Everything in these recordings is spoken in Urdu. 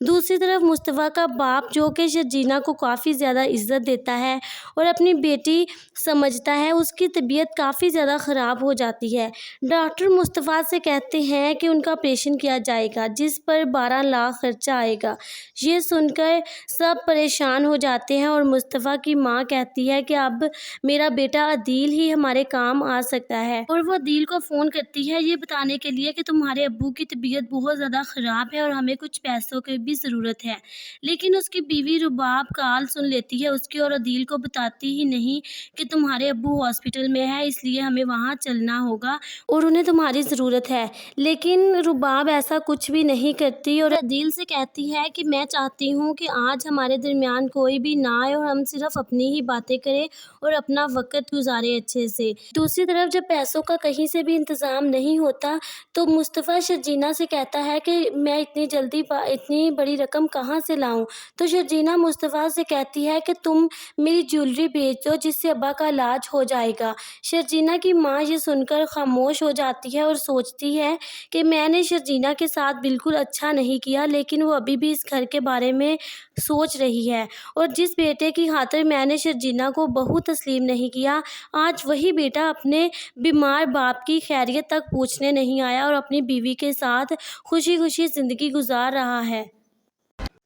دوسری طرف مصطفیٰ کا باپ جو کہ شرجینہ کو کافی زیادہ عزت دیتا ہے اور اپنی بیٹی سمجھتا ہے، اس کی طبیعت کافی زیادہ خراب ہو جاتی ہے۔ ڈاکٹر مصطفیٰ سے کہتے ہیں کہ ان کا آپریشن کیا جائے گا جس پر 12 لاکھ خرچہ آئے گا۔ یہ سن کر سب پریشان ہو جاتے ہیں اور مصطفیٰ کی ماں کہتی ہے کہ اب میرا بیٹا عدیل ہی ہمارے کام آ سکتا ہے، اور وہ عدیل کو فون کرتی ہے یہ بتانے کے لیے کہ تمہارے ابو کی طبیعت بہت زیادہ خراب ہے اور ہمیں کچھ پیسوں کی بھی ضرورت ہے۔ لیکن اس کی بیوی رباب کال سن لیتی ہے اس کی اور عدیل کو بتاتی ہی نہیں کہ تمہارے ابو ہاسپٹل میں ہے، اس لیے ہمیں وہاں چلنا ہوگا اور انہیں تمہاری ضرورت ہے۔ لیکن رباب ایسا کچھ بھی نہیں کرتی اور عدیل سے کہتی ہے کہ میں چاہتی ہوں کہ آج ہمارے درمیان کوئی بھی نہ آئے اور ہم صرف اپنی ہی باتیں کریں اور اپنا وقت گزارے اچھے سے۔ دوسری طرف جب پیسوں کا کہیں سے بھی انتظام نہیں ہوتا تو مصطفیٰ شرجینہ سے کہتا ہے کہ میں اتنی بڑی رقم کہاں سے لاؤں، تو شرجینہ مصطفیٰ سے کہتی ہے کہ تم میری جیولری بیچ دو جس سے ابا کا علاج ہو جائے گا۔ شرجینہ کی ماں یہ سن کر خاموش ہو جاتی ہے اور سوچتی ہے کہ میں نے شرجینہ کے ساتھ بالکل اچھا نہیں کیا، لیکن وہ ابھی بھی اس گھر کے بارے میں سوچ رہی ہے، اور جس بیٹے کی خاطر میں نے شرجینہ کو بہو تسلیم نہیں کیا، آج وہی بیٹا اپنے بیمار باپ کی خیریت تک پوچھنے نہیں آیا اور اپنی بیوی کے ساتھ خوشی خوشی زندگی گزار رہا ہے۔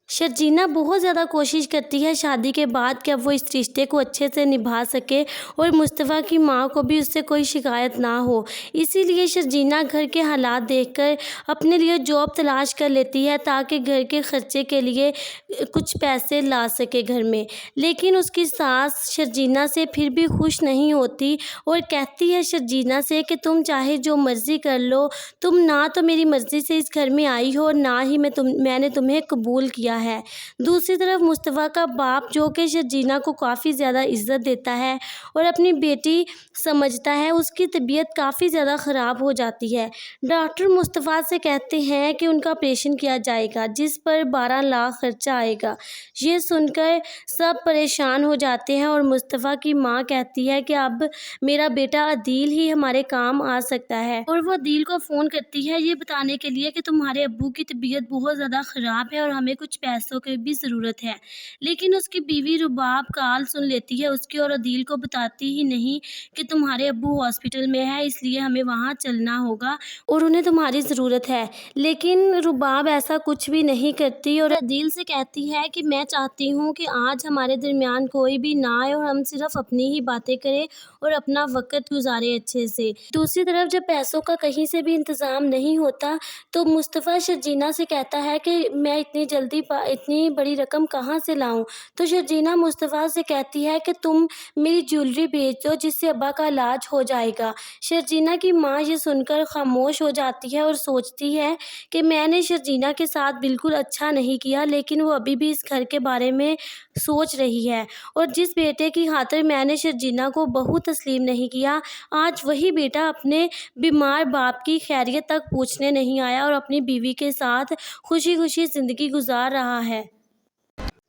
شرجینہ بہت زیادہ کوشش کرتی ہے شادی کے بعد کہ اب وہ اس رشتے کو اچھے سے نبھا سکے اور مصطفیٰ کی ماں کو بھی اس سے کوئی شکایت نہ ہو، اسی لیے شرجینہ گھر کے حالات دیکھ کر اپنے لیے جاب تلاش کر لیتی ہے تاکہ گھر کے خرچے کے لیے کچھ پیسے لا سکے گھر میں۔ لیکن اس کی ساس شرجینہ سے پھر بھی خوش نہیں ہوتی اور کہتی ہے شرجینہ سے کہ تم چاہے جو مرضی کر لو، تم نہ تو میری مرضی سے اس گھر میں آئی ہو اور نہ ہی میں نے تمہیں قبول کیا ہے۔ دوسری طرف مصطفیٰ کا باپ جو کہ شرجینہ کو کافی زیادہ عزت دیتا ہے اور اپنی بیٹی سمجھتا ہے، اس کی طبیعت کافی زیادہ خراب ہو جاتی ہے۔ ڈاکٹر مصطفیٰ سے کہتے ہیں کہ ان کا آپریشن کیا جائے گا جس پر 12 لاکھ خرچہ آئے گا۔ یہ سن کر سب پریشان ہو جاتے ہیں اور مصطفیٰ کی ماں کہتی ہے کہ اب میرا بیٹا عدیل ہی ہمارے کام آ سکتا ہے، اور وہ عدیل کو فون کرتی ہے یہ بتانے کے لیے کہ تمہارے ابو کی طبیعت بہت زیادہ خراب ہے اور ہمیں کچھ پیسوں کی بھی ضرورت ہے۔ لیکن اس کی بیوی رباب کال سن لیتی ہے اس کی اور عدیل کو بتاتی ہی نہیں کہ تمہارے ابو ہاسپٹل میں ہے، اس لیے ہمیں وہاں چلنا ہوگا اور انہیں تمہاری ضرورت ہے۔ لیکن رباب ایسا کچھ بھی نہیں کرتی اور عدیل سے کہتی ہے کہ میں چاہتی ہوں کہ آج ہمارے درمیان کوئی بھی نہ آئے اور ہم صرف اپنی ہی باتیں کریں اور اپنا وقت گزارے اچھے سے۔ دوسری طرف جب پیسوں کا کہیں سے بھی انتظام نہیں ہوتا تو مصطفیٰ شرجینہ سے کہتا ہے کہ میں اتنی بڑی رقم کہاں سے لاؤں، تو شرجینہ مصطفیٰ سے کہتی ہے کہ تم میری جیولری بیچ دو جس سے ابا کا علاج ہو جائے گا۔ شرجینہ کی ماں یہ سن کر خاموش ہو جاتی ہے اور سوچتی ہے کہ میں نے شرجینہ کے ساتھ بالکل اچھا نہیں کیا، لیکن وہ ابھی بھی اس گھر کے بارے میں سوچ رہی ہے، اور جس بیٹے کی خاطر میں نے شرجینہ کو بہو تسلیم نہیں کیا، آج وہی بیٹا اپنے بیمار باپ کی خیریت تک پوچھنے نہیں آیا اور اپنی بیوی کے ساتھ خوشی خوشی زندگی گزار رہا ہے۔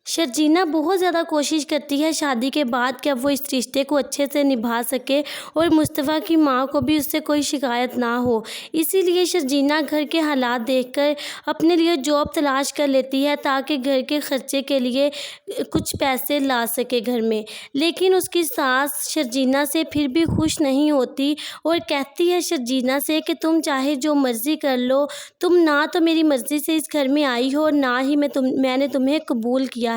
شرجینہ بہت زیادہ کوشش کرتی ہے شادی کے بعد کہ اب وہ اس رشتے کو اچھے سے نبھا سکے اور مصطفیٰ کی ماں کو بھی اس سے کوئی شکایت نہ ہو، اسی لیے شرجینہ گھر کے حالات دیکھ کر اپنے لیے جاب تلاش کر لیتی ہے تاکہ گھر کے خرچے کے لیے کچھ پیسے لا سکے گھر میں۔ لیکن اس کی ساس شرجینہ سے پھر بھی خوش نہیں ہوتی اور کہتی ہے شرجینہ سے کہ تم چاہے جو مرضی کر لو، تم نہ تو میری مرضی سے اس گھر میں آئی ہو اور نہ ہی میں نے تمہیں قبول کیا ہے۔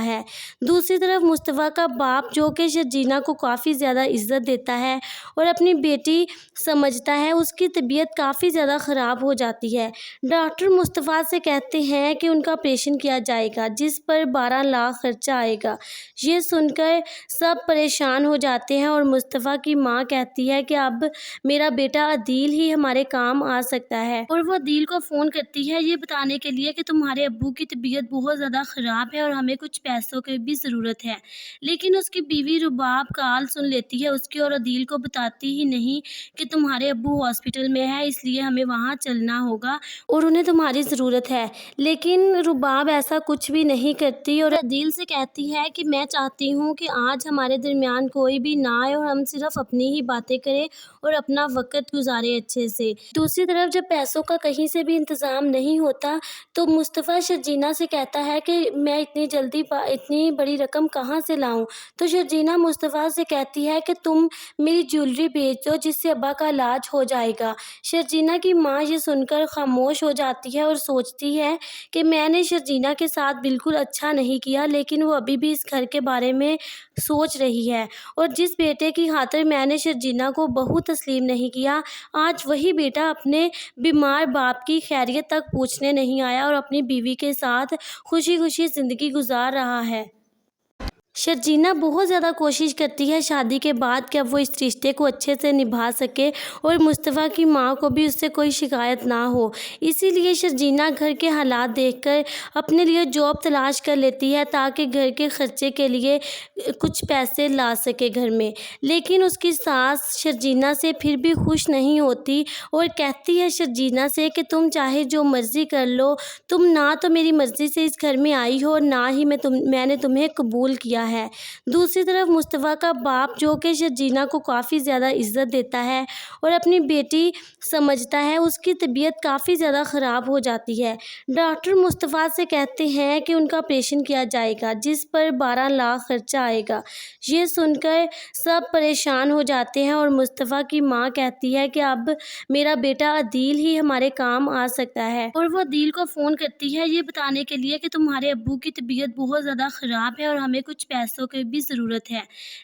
دوسری طرف مصطفیٰ کا باپ جو کہ شرجینہ کو کافی زیادہ عزت دیتا ہے اور اپنی بیٹی سمجھتا ہے، اس کی طبیعت کافی زیادہ خراب ہو جاتی ہے۔ ڈاکٹر مصطفیٰ سے کہتے ہیں کہ ان کا آپریشن کیا جائے گا جس پر 12 لاکھ خرچہ آئے گا۔ یہ سن کر سب پریشان ہو جاتے ہیں اور مصطفیٰ کی ماں کہتی ہے کہ اب میرا بیٹا عدیل ہی ہمارے کام آ سکتا ہے، اور وہ عدیل کو فون کرتی ہے یہ بتانے کے لیے کہ تمہارے ابو کی طبیعت بہت زیادہ خراب ہے اور ہمیں کچھ پیسوں کی بھی ضرورت ہے، لیکن اس کی بیوی رباب کال سن لیتی ہے اس کی اور عدیل کو بتاتی ہی نہیں کہ تمہارے ابو ہاسپٹل میں ہے، اس لیے ہمیں وہاں چلنا ہوگا اور انہیں تمہاری ضرورت ہے۔ لیکن رباب ایسا کچھ بھی نہیں کرتی اور عدیل سے کہتی ہے کہ میں چاہتی ہوں کہ آج ہمارے درمیان کوئی بھی نہ آئے اور ہم صرف اپنی ہی باتیں کریں اور اپنا وقت گزارے اچھے سے۔ دوسری طرف جب پیسوں کا کہیں سے بھی انتظام نہیں ہوتا تو مصطفیٰ شرجینہ سے کہتا ہے کہ میں اتنی جلدی اتنی بڑی رقم کہاں سے لاؤں، تو شرجینہ مصطفیٰ سے کہتی ہے کہ تم میری جیولری بیچ دو جس سے ابا کا علاج ہو جائے گا۔ شرجینہ کی ماں یہ سن کر خاموش ہو جاتی ہے اور سوچتی ہے کہ میں نے شرجینہ کے ساتھ بالکل اچھا نہیں کیا، لیکن وہ ابھی بھی اس گھر کے بارے میں سوچ رہی ہے، اور جس بیٹے کی خاطر میں نے شرجینہ کو بہو تسلیم نہیں کیا، آج وہی بیٹا اپنے بیمار باپ کی خیریت تک پوچھنے نہیں آیا اور اپنی بیوی کے ساتھ خوشی خوشی زندگی گزار رہا ہے۔ شرجینہ بہت زیادہ کوشش کرتی ہے شادی کے بعد کہ اب وہ اس رشتے کو اچھے سے نبھا سکے اور مصطفیٰ کی ماں کو بھی اس سے کوئی شکایت نہ ہو، اسی لیے شرجینہ گھر کے حالات دیکھ کر اپنے لیے جاب تلاش کر لیتی ہے تاکہ گھر کے خرچے کے لیے کچھ پیسے لا سکے گھر میں۔ لیکن اس کی ساس شرجینہ سے پھر بھی خوش نہیں ہوتی اور کہتی ہے شرجینہ سے کہ تم چاہے جو مرضی کر لو، تم نہ تو میری مرضی سے اس گھر میں آئی ہو اور نہ ہی میں نے تمہیں قبول کیا ہے۔ دوسری طرف مصطفیٰ کا باپ جو کہ شرجینہ کو کافی زیادہ عزت دیتا ہے اور اپنی بیٹی سمجھتا ہے، اس کی طبیعت کافی زیادہ خراب ہو جاتی ہے۔ ڈاکٹر مصطفیٰ سے کہتے ہیں کہ ان کا آپریشن کیا جائے گا جس پر 12 لاکھ خرچہ آئے گا۔ یہ سن کر سب پریشان ہو جاتے ہیں اور مصطفیٰ کی ماں کہتی ہے کہ اب میرا بیٹا عدیل ہی ہمارے کام آ سکتا ہے، اور وہ عدیل کو فون کرتی ہے یہ بتانے کے لیے کہ تمہارے ابو کی طبیعت بہت زیادہ خراب ہے اور ہمیں کچھ پیسوں کی بھی ضرورت ہے،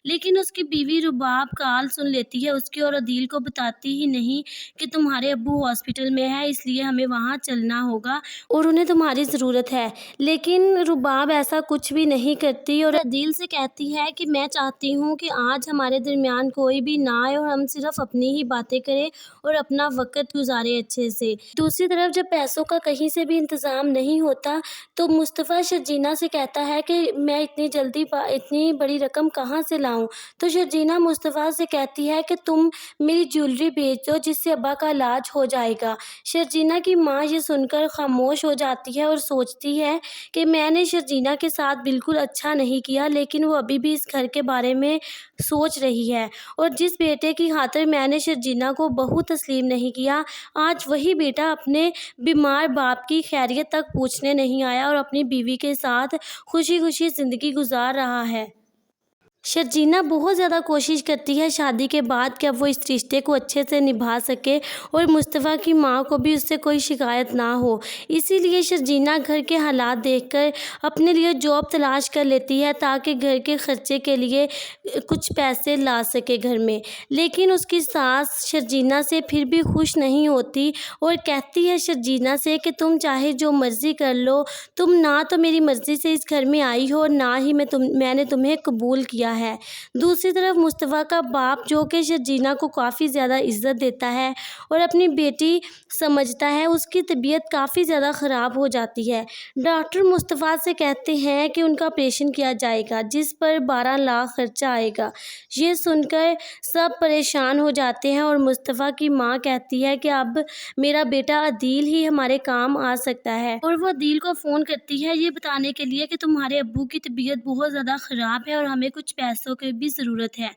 لیکن اس کی بیوی رباب کال سن لیتی ہے اس کی اور عدیل کو بتاتی ہی نہیں کہ تمہارے ابو ہاسپٹل میں ہے، اس لیے ہمیں وہاں چلنا ہوگا اور انہیں تمہاری ضرورت ہے۔ لیکن رباب ایسا کچھ بھی نہیں کرتی اور عدیل سے کہتی ہے کہ میں چاہتی ہوں کہ آج ہمارے درمیان کوئی بھی نہ آئے اور ہم صرف اپنی ہی باتیں کریں اور اپنا وقت گزارے اچھے سے۔ دوسری طرف جب پیسوں کا کہیں سے بھی انتظام نہیں ہوتا تو مصطفیٰ شرجینہ سے کہتا ہے کہ میں اتنی جلدی اتنی بڑی رقم کہاں سے لاؤں، تو شرجینہ مصطفیٰ سے کہتی ہے کہ تم میری جیولری بیچ دو جس سے ابا کا علاج ہو جائے گا۔ شرجینہ کی ماں یہ سن کر خاموش ہو جاتی ہے اور سوچتی ہے کہ میں نے شرجینہ کے ساتھ بالکل اچھا نہیں کیا، لیکن وہ ابھی بھی اس گھر کے بارے میں سوچ رہی ہے، اور جس بیٹے کی خاطر میں نے شرجینہ کو بہو تسلیم نہیں کیا، آج وہی بیٹا اپنے بیمار باپ کی خیریت تک پوچھنے نہیں آیا اور اپنی بیوی کے ساتھ خوشی خوشی زندگی گزار رہا ہے۔ شرجینہ بہت زیادہ کوشش کرتی ہے شادی کے بعد کہ اب وہ اس رشتے کو اچھے سے نبھا سکے اور مصطفیٰ کی ماں کو بھی اس سے کوئی شکایت نہ ہو، اسی لیے شرجینہ گھر کے حالات دیکھ کر اپنے لیے جاب تلاش کر لیتی ہے تاکہ گھر کے خرچے کے لیے کچھ پیسے لا سکے گھر میں۔ لیکن اس کی ساس شرجینہ سے پھر بھی خوش نہیں ہوتی اور کہتی ہے شرجینہ سے کہ تم چاہے جو مرضی کر لو، تم نہ تو میری مرضی سے اس گھر میں آئی ہو اور نہ ہی میں نے تمہیں قبول کیا ہے۔ دوسری طرف مصطفیٰ کا باپ جو کہ شرجینہ کو کافی زیادہ عزت دیتا ہے اور اپنی بیٹی سمجھتا ہے، اس کی طبیعت کافی زیادہ خراب ہو جاتی ہے۔ ڈاکٹر مصطفیٰ سے کہتے ہیں کہ ان کا آپریشن کیا جائے گا جس پر 12 لاکھ خرچہ آئے گا۔ یہ سن کر سب پریشان ہو جاتے ہیں اور مصطفیٰ کی ماں کہتی ہے کہ اب میرا بیٹا عدیل ہی ہمارے کام آ سکتا ہے، اور وہ عدیل کو فون کرتی ہے یہ بتانے کے لیے کہ تمہارے ابو کی طبیعت بہت زیادہ خراب ہے اور ہمیں کچھ پیسوں کی بھی ضرورت ہے،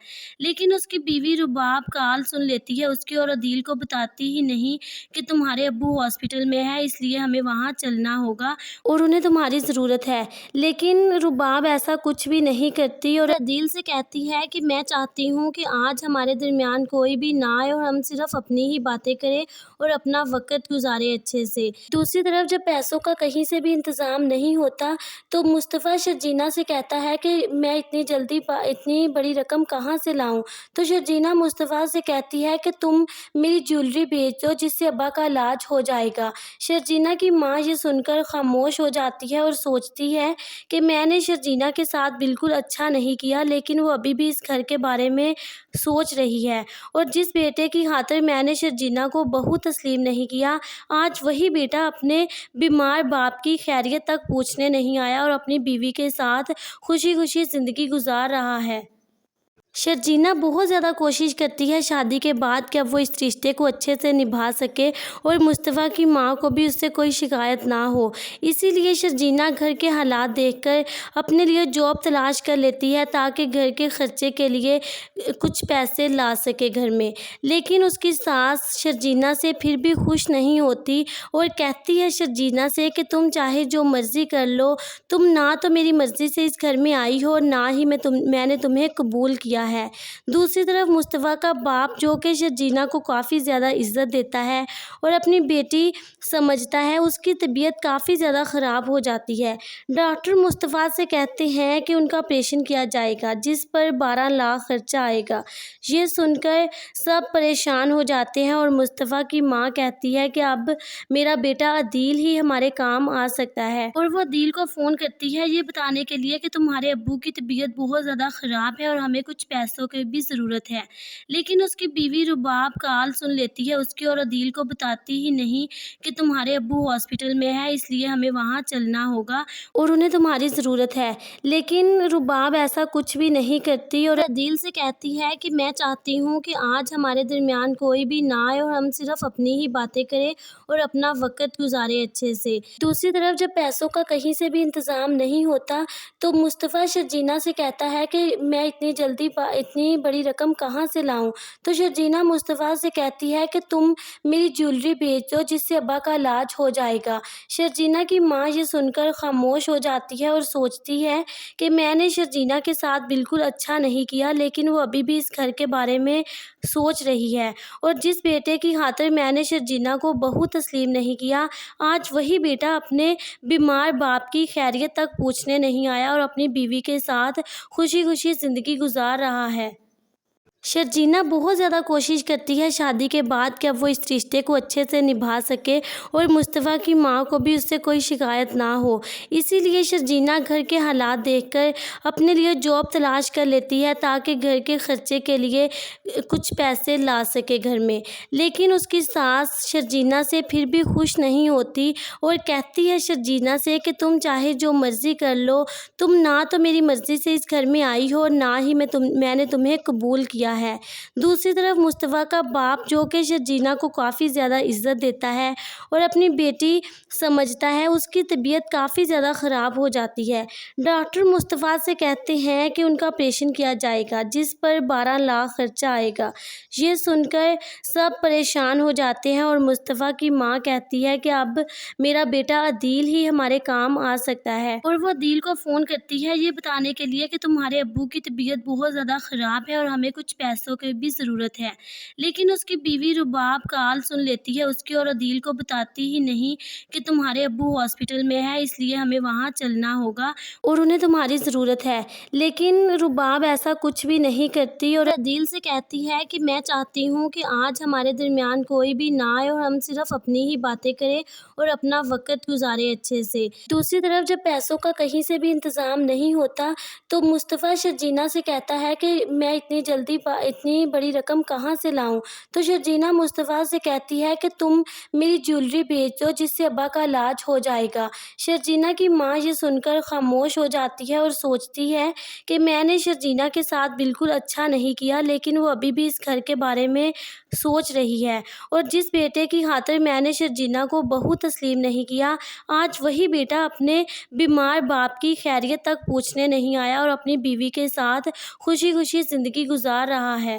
لیکن اس کی بیوی رباب کال سن لیتی ہے اس کی اور عدیل کو بتاتی ہی نہیں کہ تمہارے ابو ہاسپٹل میں ہے، اس لیے ہمیں وہاں چلنا ہوگا اور انہیں تمہاری ضرورت ہے۔ لیکن رباب ایسا کچھ بھی نہیں کرتی اور عدیل سے کہتی ہے کہ میں چاہتی ہوں کہ آج ہمارے درمیان کوئی بھی نہ آئے اور ہم صرف اپنی ہی باتیں کریں اور اپنا وقت گزارے اچھے سے۔ دوسری طرف جب پیسوں کا کہیں سے بھی انتظام نہیں ہوتا تو مصطفیٰ شرجینہ سے کہتا ہے کہ میں اتنی جلدی اتنی بڑی رقم کہاں سے لاؤں؟ تو شرجینا مصطفیٰ سے کہتی ہے کہ تم میری جیولری بیچ دو جس سے ابا کا علاج ہو جائے گا۔ شرجینا کی ماں یہ سن کر خاموش ہو جاتی ہے اور سوچتی ہے کہ میں نے شرجینا کے ساتھ بالکل اچھا نہیں کیا، لیکن وہ ابھی بھی اس گھر کے بارے میں سوچ رہی ہے، اور جس بیٹے کی خاطر میں نے شرجینا کو بہو تسلیم نہیں کیا، آج وہی بیٹا اپنے بیمار باپ کی خیریت تک پوچھنے نہیں آیا اور اپنی بیوی کے ساتھ خوشی خوشی زندگی گزار رہا ہے۔ شرجینا بہت زیادہ کوشش کرتی ہے شادی کے بعد کہ اب وہ اس رشتے کو اچھے سے نبھا سکے اور مصطفیٰ کی ماں کو بھی اس سے کوئی شکایت نہ ہو، اسی لیے شرجینا گھر کے حالات دیکھ کر اپنے لیے جاب تلاش کر لیتی ہے تاکہ گھر کے خرچے کے لیے کچھ پیسے لا سکے گھر میں۔ لیکن اس کی ساس شرجینا سے پھر بھی خوش نہیں ہوتی اور کہتی ہے شرجینا سے کہ تم چاہے جو مرضی کر لو، تم نہ تو میری مرضی سے اس گھر میں آئی ہو اور نہ ہی میں نے تمہیں قبول کیا ہے۔ دوسری طرف مصطفیٰ کا باپ جو کہ شرجینا کو کافی زیادہ عزت دیتا ہے اور اپنی بیٹی سمجھتا ہے، اس کی طبیعت کافی زیادہ خراب ہو جاتی ہے۔ ڈاکٹر مصطفیٰ سے کہتے ہیں کہ ان کا آپریشن کیا جائے گا جس پر 12 لاکھ خرچہ آئے گا۔ یہ سن کر سب پریشان ہو جاتے ہیں اور مصطفیٰ کی ماں کہتی ہے کہ اب میرا بیٹا عدیل ہی ہمارے کام آ سکتا ہے، اور وہ عدیل کو فون کرتی ہے یہ بتانے کے لیے کہ تمہارے ابو کی طبیعت بہت زیادہ خراب ہے اور ہمیں کچھ پیسوں کی بھی ضرورت ہے۔ لیکن اس کی بیوی رباب کال سن لیتی ہے اس کی اور عدیل کو بتاتی ہی نہیں کہ تمہارے ابو ہاسپٹل میں ہے، اس لیے ہمیں وہاں چلنا ہوگا اور انہیں تمہاری ضرورت ہے۔ لیکن رباب ایسا کچھ بھی نہیں کرتی اور عدیل سے کہتی ہے کہ میں چاہتی ہوں کہ آج ہمارے درمیان کوئی بھی نہ آئے اور ہم صرف اپنی ہی باتیں کریں اور اپنا وقت گزارے اچھے سے۔ دوسری طرف جب پیسوں کا کہیں سے بھی انتظام نہیں ہوتا تو مصطفیٰ شرجینا سے کہتا ہے کہ میں اتنی بڑی رقم کہاں سے لاؤں؟ تو شرجینا مصطفیٰ سے کہتی ہے کہ تم میری جیولری بیچ دو جس سے ابا کا علاج ہو جائے گا۔ شرجینا کی ماں یہ سن کر خاموش ہو جاتی ہے اور سوچتی ہے کہ میں نے شرجینا کے ساتھ بالکل اچھا نہیں کیا، لیکن وہ ابھی بھی اس گھر کے بارے میں سوچ رہی ہے، اور جس بیٹے کی خاطر میں نے شرجینا کو بہو تسلیم نہیں کیا، آج وہی بیٹا اپنے بیمار باپ کی خیریت تک پوچھنے نہیں آیا اور اپنی بیوی کے ساتھ خوشی خوشی زندگی گزار رہا ہے۔ شرجینا بہت زیادہ کوشش کرتی ہے شادی کے بعد کہ اب وہ اس رشتے کو اچھے سے نبھا سکے اور مصطفیٰ کی ماں کو بھی اس سے کوئی شکایت نہ ہو، اسی لیے شرجینا گھر کے حالات دیکھ کر اپنے لیے جاب تلاش کر لیتی ہے تاکہ گھر کے خرچے کے لیے کچھ پیسے لا سکے گھر میں۔ لیکن اس کی ساس شرجینا سے پھر بھی خوش نہیں ہوتی اور کہتی ہے شرجینا سے کہ تم چاہے جو مرضی کر لو، تم نہ تو میری مرضی سے اس گھر میں آئی ہو اور نہ ہی میں نے تمہیں قبول کیا ہے۔ دوسری طرف مصطفیٰ کا باپ جو کہ شرجینا کو کافی زیادہ عزت دیتا ہے اور اپنی بیٹی سمجھتا ہے، اس کی طبیعت کافی زیادہ خراب ہو جاتی ہے۔ ڈاکٹر مصطفیٰ سے کہتے ہیں کہ ان کا آپریشن کیا جائے گا جس پر 12 لاکھ خرچہ آئے گا۔ یہ سن کر سب پریشان ہو جاتے ہیں اور مصطفیٰ کی ماں کہتی ہے کہ اب میرا بیٹا عدیل ہی ہمارے کام آ سکتا ہے، اور وہ عدیل کو فون کرتی ہے یہ بتانے کے لیے کہ تمہارے ابو کی طبیعت بہت زیادہ خراب ہے اور ہمیں کچھ پیسوں کی بھی ضرورت ہے۔ لیکن اس کی بیوی رباب کال سن لیتی ہے اس کی اور عدیل کو بتاتی ہی نہیں کہ تمہارے ابو ہاسپٹل میں ہے، اس لیے ہمیں وہاں چلنا ہوگا اور انہیں تمہاری ضرورت ہے۔ لیکن رباب ایسا کچھ بھی نہیں کرتی اور عدیل سے کہتی ہے کہ میں چاہتی ہوں کہ آج ہمارے درمیان کوئی بھی نہ آئے اور ہم صرف اپنی ہی باتیں کریں اور اپنا وقت گزارے اچھے سے۔ دوسری طرف جب پیسوں کا کہیں سے بھی انتظام نہیں ہوتا تو مصطفیٰ شرجینا سے کہتا ہے کہ میں اتنی بڑی رقم کہاں سے لاؤں؟ تو شرجینا مصطفیٰ سے کہتی ہے کہ تم میری جیولری بیچ دو جس سے ابا کا علاج ہو جائے گا۔ شرجینا کی ماں یہ سن کر خاموش ہو جاتی ہے اور سوچتی ہے کہ میں نے شرجینا کے ساتھ بالکل اچھا نہیں کیا، لیکن وہ ابھی بھی اس گھر کے بارے میں سوچ رہی ہے، اور جس بیٹے کی خاطر میں نے شرجینا کو بہو تسلیم نہیں کیا، آج وہی بیٹا اپنے بیمار باپ کی خیریت تک پوچھنے نہیں آیا اور اپنی بیوی کے ساتھ خوشی خوشی زندگی گزار رہا ہے۔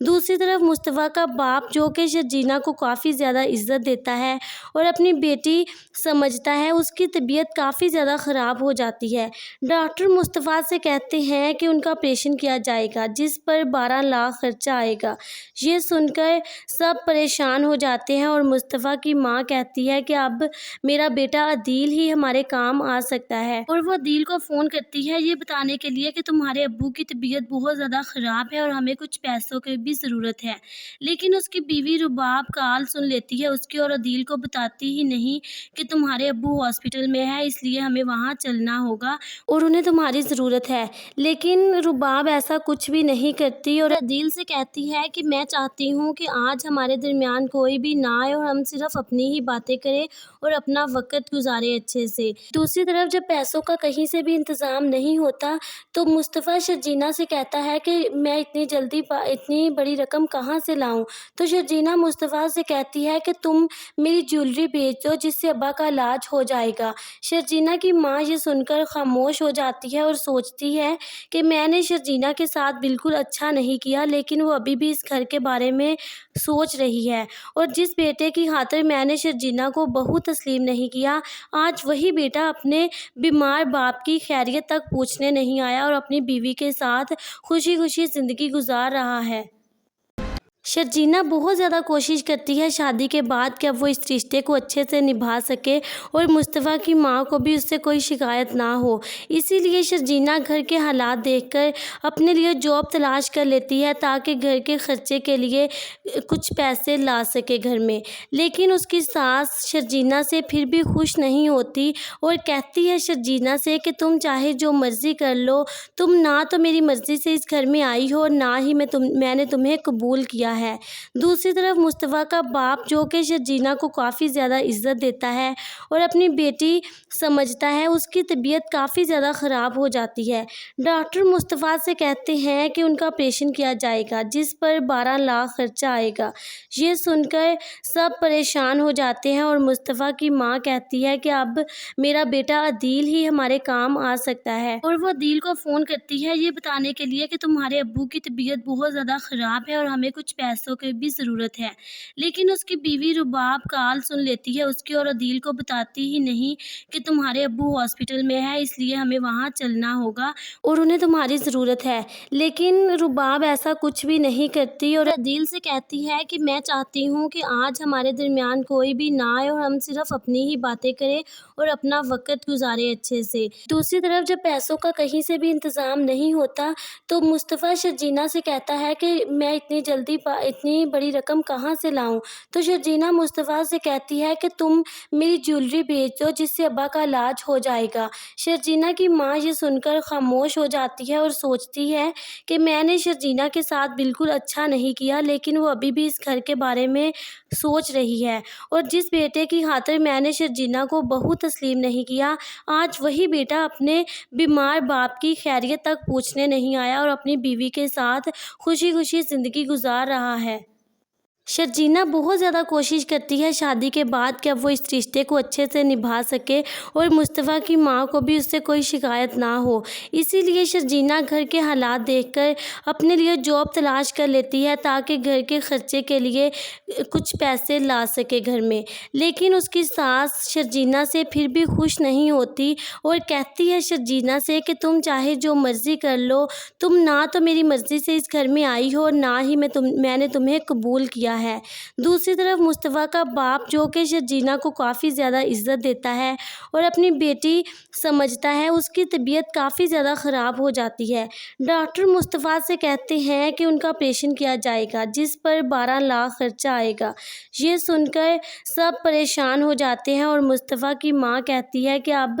دوسری طرف مصطفیٰ کا باپ جو کہ شرجینہ کو کافی زیادہ عزت دیتا ہے اور اپنی بیٹی سمجھتا ہے، اس کی طبیعت کافی زیادہ خراب ہو جاتی ہے۔ ڈاکٹر مصطفیٰ سے کہتے ہیں کہ ان کا آپریشن کیا جائے گا جس پر 12 لاکھ خرچہ آئے گا۔ یہ سن کر سب پریشان ہو جاتے ہیں اور مصطفیٰ کی ماں کہتی ہے کہ اب میرا بیٹا عدیل ہی ہمارے کام آ سکتا ہے، اور وہ عدیل کو فون کرتی ہے یہ بتانے کے لیے کہ تمہارے ابو کی طبیعت بہت زیادہ خراب ہے اور ہمیں کچھ پیسوں کی بھی ضرورت ہے۔ لیکن اس کی بیوی رباب کال سن لیتی ہے اس کی اور عدیل کو بتاتی ہی نہیں کہ تمہارے ابو ہاسپٹل میں ہے، اس لیے ہمیں وہاں چلنا ہوگا اور انہیں تمہاری ضرورت ہے۔ لیکن رباب ایسا کچھ بھی نہیں کرتی اور عدیل سے کہتی ہے کہ میں چاہتی ہوں کہ آج ہمارے درمیان کوئی بھی نہ آئے اور ہم صرف اپنی ہی باتیں کریں اور اپنا وقت گزارے اچھے سے۔ دوسری طرف جب پیسوں کا کہیں سے بھی انتظام نہیں ہوتا تو مصطفیٰ شرجینہ سے کہتا ہے کہ میں اتنی جلدی اتنی بڑی رقم کہاں سے لاؤں؟ تو شرجینہ مصطفیٰ سے کہتی ہے کہ تم میری جیولری بیچ دو جس سے ابا کا علاج ہو جائے گا۔ شرجینہ کی ماں یہ سن کر خاموش ہو جاتی ہے اور سوچتی ہے کہ میں نے شرجینہ کے ساتھ بالکل اچھا نہیں کیا، لیکن وہ ابھی بھی اس گھر کے بارے میں سوچ رہی ہے، اور جس بیٹے کی خاطر میں نے شرجینہ کو بہو تسلیم نہیں کیا، آج وہی بیٹا اپنے بیمار باپ کی خیریت تک پوچھنے نہیں آیا اور اپنی بیوی کے ساتھ خوشی خوشی زندگی گزار رہا ہے۔ شرجینہ بہت زیادہ کوشش کرتی ہے شادی کے بعد کہ اب وہ اس رشتے کو اچھے سے نبھا سکے اور مصطفیٰ کی ماں کو بھی اس سے کوئی شکایت نہ ہو، اسی لیے شرجینہ گھر کے حالات دیکھ کر اپنے لیے جاب تلاش کر لیتی ہے تاکہ گھر کے خرچے کے لیے کچھ پیسے لا سکے گھر میں۔ لیکن اس کی ساس شرجینہ سے پھر بھی خوش نہیں ہوتی اور کہتی ہے شرجینہ سے کہ تم چاہے جو مرضی کر لو، تم نہ تو میری مرضی سے اس گھر میں آئی ہو اور نہ ہی میں نے تمہیں قبول کیا ہے۔ دوسری طرف مصطفیٰ کا باپ جو کہ شرجینہ کو کافی زیادہ عزت دیتا ہے اور اپنی بیٹی سمجھتا ہے، اس کی طبیعت کافی زیادہ خراب ہو جاتی ہے۔ ڈاکٹر مصطفیٰ سے کہتے ہیں کہ ان کا آپریشن کیا جائے گا جس پر 12 لاکھ خرچہ آئے گا۔ یہ سن کر سب پریشان ہو جاتے ہیں اور مصطفیٰ کی ماں کہتی ہے کہ اب میرا بیٹا عدیل ہی ہمارے کام آ سکتا ہے، اور وہ عدیل کو فون کرتی ہے یہ بتانے کے لیے کہ تمہارے ابو کی طبیعت بہت زیادہ خراب ہے اور ہمیں کچھ پیسوں کی بھی ضرورت ہے۔ لیکن اس کی بیوی رباب کال سن لیتی ہے اس کی اور عدیل کو بتاتی ہی نہیں کہ تمہارے ابو ہاسپٹل میں ہے، اس لیے ہمیں وہاں چلنا ہوگا اور انہیں تمہاری ضرورت ہے۔ لیکن رباب ایسا کچھ بھی نہیں کرتی اور عدیل سے کہتی ہے کہ میں چاہتی ہوں کہ آج ہمارے درمیان کوئی بھی نہ آئے اور ہم صرف اپنی ہی باتیں کریں اور اپنا وقت گزارے اچھے سے۔ دوسری طرف جب پیسوں کا کہیں سے بھی انتظام نہیں ہوتا تو مصطفیٰ شرجینہ سے کہتا ہے کہ میں اتنی جلدی اتنی بڑی رقم کہاں سے لاؤں؟ تو شرجینہ مصطفیٰ سے کہتی ہے کہ تم میری جیولری بیچ دو جس سے ابا کا علاج ہو جائے گا۔ شرجینہ کی ماں یہ سن کر خاموش ہو جاتی ہے اور سوچتی ہے کہ میں نے شرجینہ کے ساتھ بالکل اچھا نہیں کیا، لیکن وہ ابھی بھی اس گھر کے بارے میں سوچ رہی ہے، اور جس بیٹے کی خاطر میں نے شرجینہ کو بہو تسلیم نہیں کیا، آج وہی بیٹا اپنے بیمار باپ کی خیریت تک پوچھنے نہیں آیا اور اپنی بیوی کے ساتھ خوشی خوشی زندگی گزار رہا ہے۔ شرجینہ بہت زیادہ کوشش کرتی ہے شادی کے بعد کہ اب وہ اس رشتے کو اچھے سے نبھا سکے اور مصطفیٰ کی ماں کو بھی اس سے کوئی شکایت نہ ہو، اسی لیے شرجینہ گھر کے حالات دیکھ کر اپنے لیے جاب تلاش کر لیتی ہے تاکہ گھر کے خرچے کے لیے کچھ پیسے لا سکے گھر میں۔ لیکن اس کی ساس شرجینہ سے پھر بھی خوش نہیں ہوتی اور کہتی ہے شرجینہ سے کہ تم چاہے جو مرضی کر لو، تم نہ تو میری مرضی سے اس گھر میں آئی ہو اور نہ ہی میں نے تمہیں قبول کیا ہے۔ دوسری طرف مصطفیٰ کا باپ جو کہ شرجینہ کو کافی زیادہ عزت دیتا ہے اور اپنی بیٹی سمجھتا ہے، اس کی طبیعت کافی زیادہ خراب ہو جاتی ہے۔ ڈاکٹر مصطفیٰ سے کہتے ہیں کہ ان کا آپریشن کیا جائے گا جس پر 12 لاکھ خرچہ آئے گا۔ یہ سن کر سب پریشان ہو جاتے ہیں اور مصطفیٰ کی ماں کہتی ہے کہ اب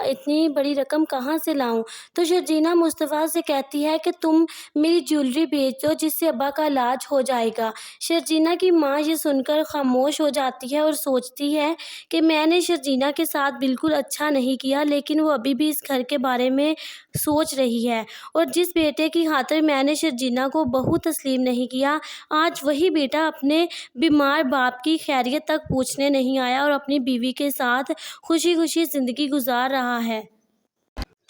اتنی بڑی رقم کہاں سے لاؤں؟ تو شرجینا مصطفیٰ سے کہتی ہے کہ تم میری جیولری بیچ دو جس سے ابا کا علاج ہو جائے گا۔ شرجینا کی ماں یہ سن کر خاموش ہو جاتی ہے اور سوچتی ہے کہ میں نے شرجینا کے ساتھ بالکل اچھا نہیں کیا، لیکن وہ ابھی بھی اس گھر کے بارے میں سوچ رہی ہے، اور جس بیٹے کی خاطر میں نے شرجینا کو بہو تسلیم نہیں کیا، آج وہی بیٹا اپنے بیمار باپ کی خیریت تک پوچھنے نہیں آیا اور اپنی بیوی کے ساتھ خوشی خوشی زندگی گزار رہا ہے۔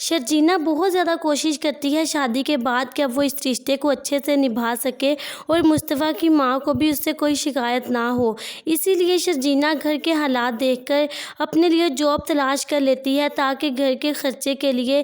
شرجینا بہت زیادہ کوشش کرتی ہے شادی کے بعد کہ اب وہ اس رشتے کو اچھے سے نبھا سکے اور مصطفیٰ کی ماں کو بھی اس سے کوئی شکایت نہ ہو، اسی لیے شرجینا گھر کے حالات دیکھ کر اپنے لیے جاب تلاش کر لیتی ہے تاکہ گھر کے خرچے کے لیے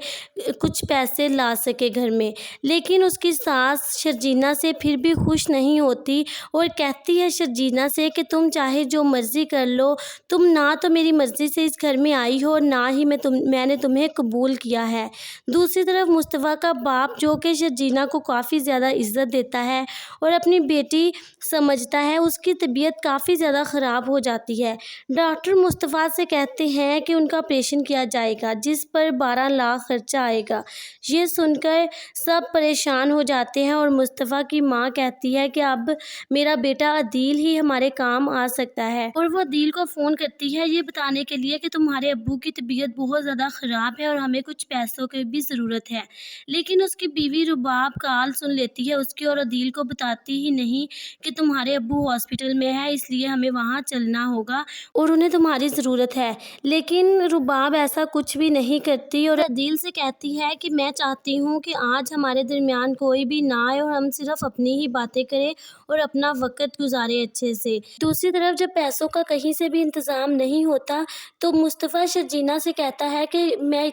کچھ پیسے لا سکے گھر میں۔ لیکن اس کی ساس شرجینا سے پھر بھی خوش نہیں ہوتی اور کہتی ہے شرجینا سے کہ تم چاہے جو مرضی کر لو، تم نہ تو میری مرضی سے اس گھر میں آئی ہو اور نہ ہی میں نے تمہیں قبول کیا ہے۔ دوسری طرف مصطفیٰ کا باپ جو کہ شرجینا کو کافی زیادہ عزت دیتا ہے اور اپنی بیٹی سمجھتا ہے، اس کی طبیعت کافی زیادہ خراب ہو جاتی ہے۔ ڈاکٹر مصطفیٰ سے کہتے ہیں کہ ان کا آپریشن کیا جائے گا جس پر 12 لاکھ خرچہ آئے گا۔ یہ سن کر سب پریشان ہو جاتے ہیں اور مصطفیٰ کی ماں کہتی ہے کہ اب میرا بیٹا عدیل ہی ہمارے کام آ سکتا ہے، اور وہ عدیل کو فون کرتی ہے یہ بتانے کے لیے کہ تمہارے ابو کی طبیعت بہت زیادہ خراب ہے اور ہمیں کچھ پیسوں کی بھی ضرورت ہے۔ لیکن اس کی بیوی رباب کال سن لیتی ہے اس کی اور عدیل کو بتاتی ہی نہیں کہ تمہارے ابو ہاسپٹل میں ہے، اس لیے ہمیں وہاں چلنا ہوگا اور انہیں تمہاری ضرورت ہے۔ لیکن رباب ایسا کچھ بھی نہیں کرتی اور عدیل سے کہتی ہے کہ میں چاہتی ہوں کہ آج ہمارے درمیان کوئی بھی نہ آئے اور ہم صرف اپنی ہی باتیں کریں اور اپنا وقت گزارے اچھے سے۔ دوسری طرف جب پیسوں کا کہیں سے بھی انتظام نہیں ہوتا تو مصطفیٰ شرجینا سے کہتا ہے کہ میں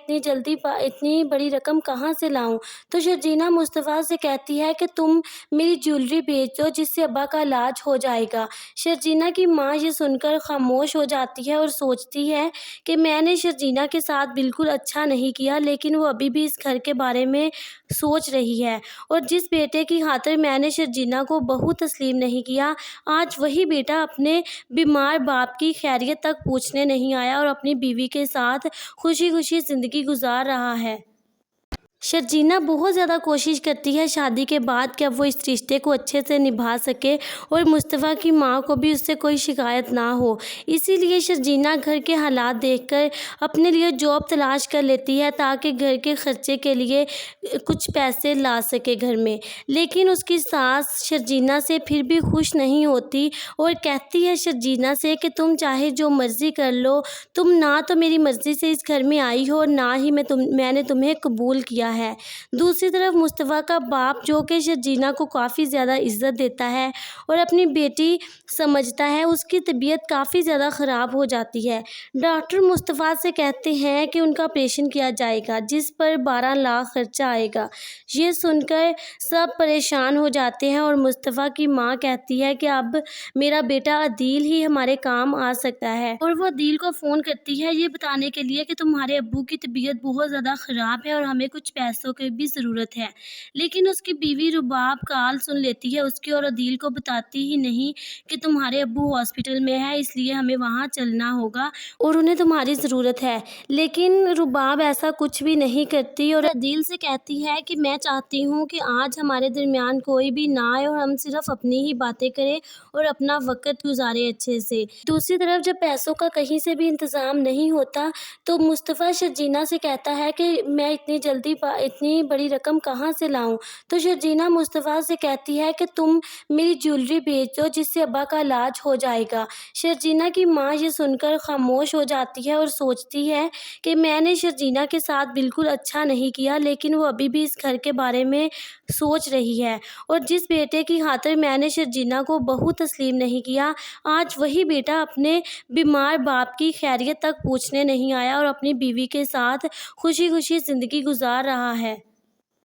اتنی بڑی رقم کہاں سے لاؤں؟ تو شرجینا مصطفیٰ سے کہتی ہے کہ تم میری جیولری بیچ دو جس سے ابا کا علاج ہو جائے گا۔ شرجینا کی ماں یہ سن کر خاموش ہو جاتی ہے اور سوچتی ہے کہ میں نے شرجینا کے ساتھ بالکل اچھا نہیں کیا، لیکن وہ ابھی بھی اس گھر کے بارے میں سوچ رہی ہے، اور جس بیٹے کی خاطر میں نے شرجینا کو بہو تسلیم نہیں کیا، آج وہی بیٹا اپنے بیمار باپ کی خیریت تک پوچھنے نہیں آیا اور اپنی بیوی کے ساتھ خوشی خوشی زندگی گزار رہا ہے۔ شرجینا بہت زیادہ کوشش کرتی ہے شادی کے بعد کہ اب وہ اس رشتے کو اچھے سے نبھا سکے اور مصطفیٰ کی ماں کو بھی اس سے کوئی شکایت نہ ہو، اسی لیے شرجینا گھر کے حالات دیکھ کر اپنے لیے جاب تلاش کر لیتی ہے تاکہ گھر کے خرچے کے لیے کچھ پیسے لا سکے گھر میں۔ لیکن اس کی ساس شرجینا سے پھر بھی خوش نہیں ہوتی اور کہتی ہے شرجینا سے کہ تم چاہے جو مرضی کر لو، تم نہ تو میری مرضی سے اس گھر میں آئی ہو اور نہ ہی میں نے تمہیں قبول کیا ہے۔ دوسری طرف مصطفیٰ کا باپ جو کہ شرجینا کو کافی زیادہ عزت دیتا ہے اور اپنی بیٹی سمجھتا ہے، اس کی طبیعت کافی زیادہ خراب ہو جاتی ہے۔ ڈاکٹر مصطفیٰ سے کہتے ہیں کہ ان کا آپریشن کیا جائے گا جس پر 12 لاکھ خرچہ آئے گا۔ یہ سن کر سب پریشان ہو جاتے ہیں اور مصطفیٰ کی ماں کہتی ہے کہ اب میرا بیٹا عدیل ہی ہمارے کام آ سکتا ہے، اور وہ عدیل کو فون کرتی ہے یہ بتانے کے لیے کہ تمہارے ابو کی طبیعت بہت زیادہ خراب ہے اور ہمیں کچھ پیسوں کی بھی ضرورت ہے۔ لیکن اس کی بیوی رباب کال سن لیتی ہے اس کی اور عدیل کو بتاتی ہی نہیں کہ تمہارے ابو ہاسپٹل میں ہے، اس لیے ہمیں وہاں چلنا ہوگا اور انہیں تمہاری ضرورت ہے۔ لیکن رباب ایسا کچھ بھی نہیں کرتی اور عدیل سے کہتی ہے کہ میں چاہتی ہوں کہ آج ہمارے درمیان کوئی بھی نہ آئے اور ہم صرف اپنی ہی باتیں کریں اور اپنا وقت گزارے اچھے سے۔ دوسری طرف جب پیسوں کا کہیں سے بھی انتظام نہیں ہوتا تو مصطفیٰ شرجینا سے کہتا ہے کہ میں اتنی بڑی رقم کہاں سے لاؤں؟ تو شرجینا مصطفیٰ سے کہتی ہے کہ تم میری جیولری بیچ دو جس سے ابا کا علاج ہو جائے گا۔ شرجینا کی ماں یہ سن کر خاموش ہو جاتی ہے اور سوچتی ہے کہ میں نے شرجینا کے ساتھ بالکل اچھا نہیں کیا، لیکن وہ ابھی بھی اس گھر کے بارے میں سوچ رہی ہے، اور جس بیٹے کی خاطر میں نے شرجینا کو بہو تسلیم نہیں کیا، آج وہی بیٹا اپنے بیمار باپ کی خیریت تک پوچھنے نہیں آیا اور اپنی بیوی کے ساتھ خوشی خوشی زندگی گزار رہا ہے۔